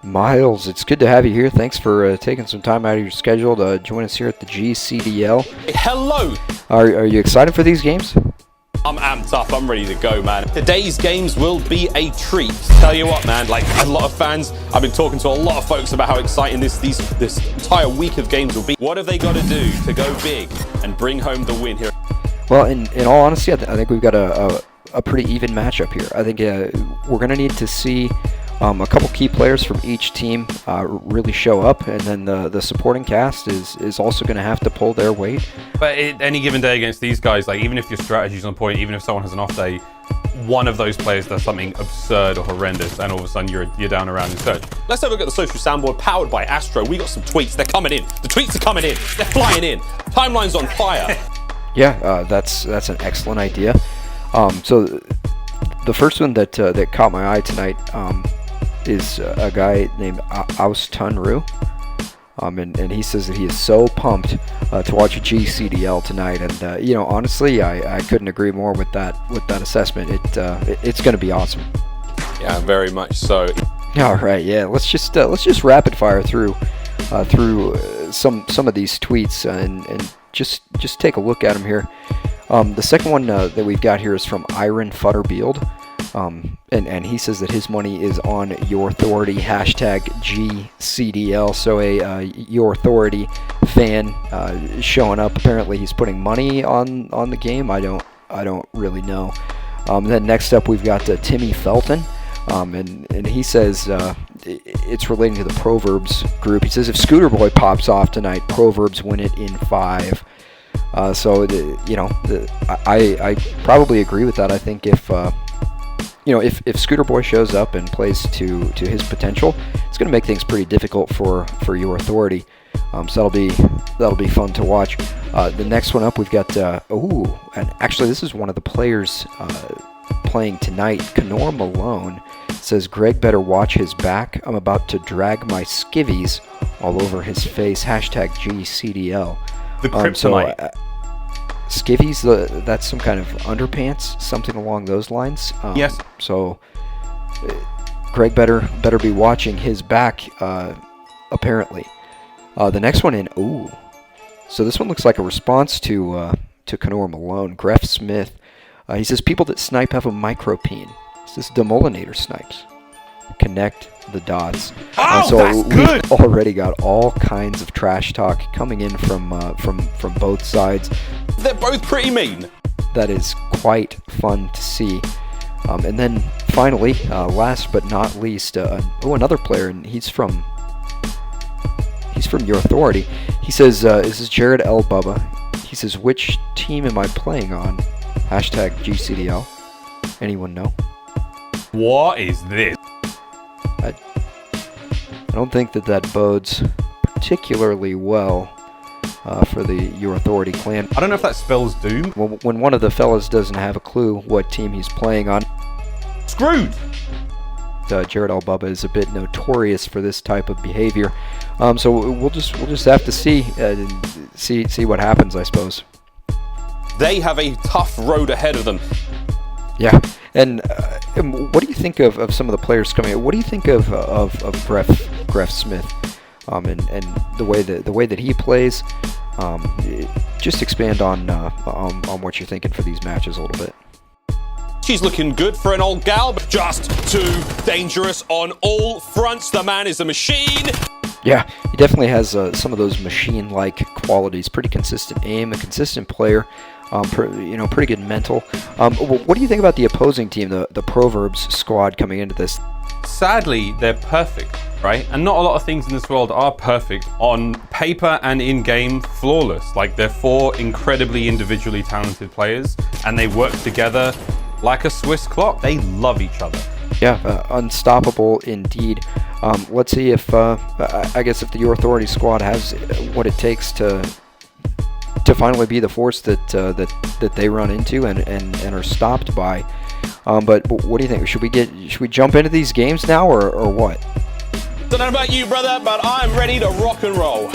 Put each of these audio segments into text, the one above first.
Miles, it's good to have you here. Thanks for taking some time out of your schedule to join us here at the GCDL. Hey, hello! Are you excited for these games? I'm amped up. I'm ready to go, man. Today's games will be a treat. Tell you what, man, like a lot of fans, I've been talking to a lot of folks about how exciting this entire week of games will be. What have they got to do to go big and bring home the win here? Well, in all honesty, I think we've got a pretty even matchup here. I think we're going to need to see a couple key players from each team really show up, and then the supporting cast is also going to have to pull their weight. But any given day against these guys, like even if your strategy's on point, even if someone has an off day, one of those players does something absurd or horrendous, and all of a sudden you're down around in search. Let's have a look at the social soundboard powered by Astro. We got some tweets. They're coming in. The tweets are coming in. They're flying in. Timeline's on fire. Yeah, that's an excellent idea. So the first one that caught my eye tonight is a guy named Aus Tunru. And he says that he is so pumped to watch a GCDL tonight, and honestly, I couldn't agree more with that assessment. It's going to be awesome. Yeah, very much so. All right, yeah. Let's just rapid fire through some of these tweets and just take a look at them here. The second one that we've got here is from Iron Futterbield. And he says that his money is on Your Authority, hashtag GCDL. So a Your Authority fan showing up. Apparently he's putting money on the game. I don't really know. Then next up we've got Timmy Felton. And he says it's relating to the Proverbs group. He says if Scooter Boy pops off tonight, Proverbs win it in 5. I probably agree with that. I think if Scooter Boy shows up and plays to his potential, it's going to make things pretty difficult for Your Authority. So that'll be fun to watch. The next one up, we've got and actually this is one of the players playing tonight. Kenor Malone says Greg better watch his back. I'm about to drag my skivvies all over his face. Hashtag GCDL. The kryptonite. Skivvies, that's some kind of underpants, something along those lines. Yes. So Greg better be watching his back, apparently. The next one in, so this one looks like a response to Kenor Malone. Greff Smith, he says people that snipe have a micropene. This is Demolinator snipes. Connect the dots. So we've already got all kinds of trash talk coming in from both sides. They're both pretty mean. That is quite fun to see. And then finally, last but not least, another player, and he's from Your Authority. He says, this is Jared L. Bubba. He says, which team am I playing on? Hashtag GCDL. Anyone know? What is this? I don't think that bodes particularly well for the Your Authority clan. I don't know if that spells doom. When one of the fellas doesn't have a clue what team he's playing on. Screwed! Jared L. Bubba is a bit notorious for this type of behavior. So we'll just have to see what happens, I suppose. They have a tough road ahead of them. Yeah, and what do you think of some of the players coming in? What do you think of Greff Smith, and the way that he plays? Just expand on what you're thinking for these matches a little bit. She's looking good for an old gal, but just too dangerous on all fronts. The man is a machine. Yeah, he definitely has some of those machine-like qualities. Pretty consistent aim, a consistent player. Pretty good mental. What do you think about the opposing team, the Proverbs squad coming into this? Sadly, they're perfect, right? And not a lot of things in this world are perfect. On paper and in-game, flawless. Like, they're 4 incredibly individually talented players, and they work together like a Swiss clock. They love each other. Yeah, unstoppable indeed. Let's see if I guess if the Your Authority squad has what it takes to finally be the force that they run into and are stopped by. But what do you think? Should we jump into these games now or what? Don't know about you, brother, but I'm ready to rock and roll.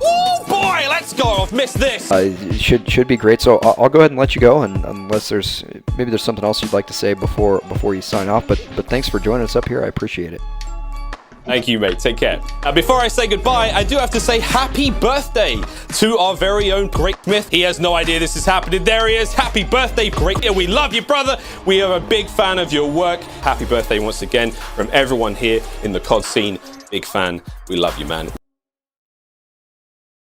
Oh boy, let's go. I've missed this. Should be great. So I'll go ahead and let you go, and unless there's something else you'd like to say before you sign off. But thanks for joining us up here. I appreciate it. Thank you, mate. Take care. Before I say goodbye, I do have to say happy birthday to our very own Great Smith. He has no idea this is happening. There he is. Happy birthday, Great. We love you, brother. We are a big fan of your work. Happy birthday once again from everyone here in the COD scene. Big fan. We love you, man.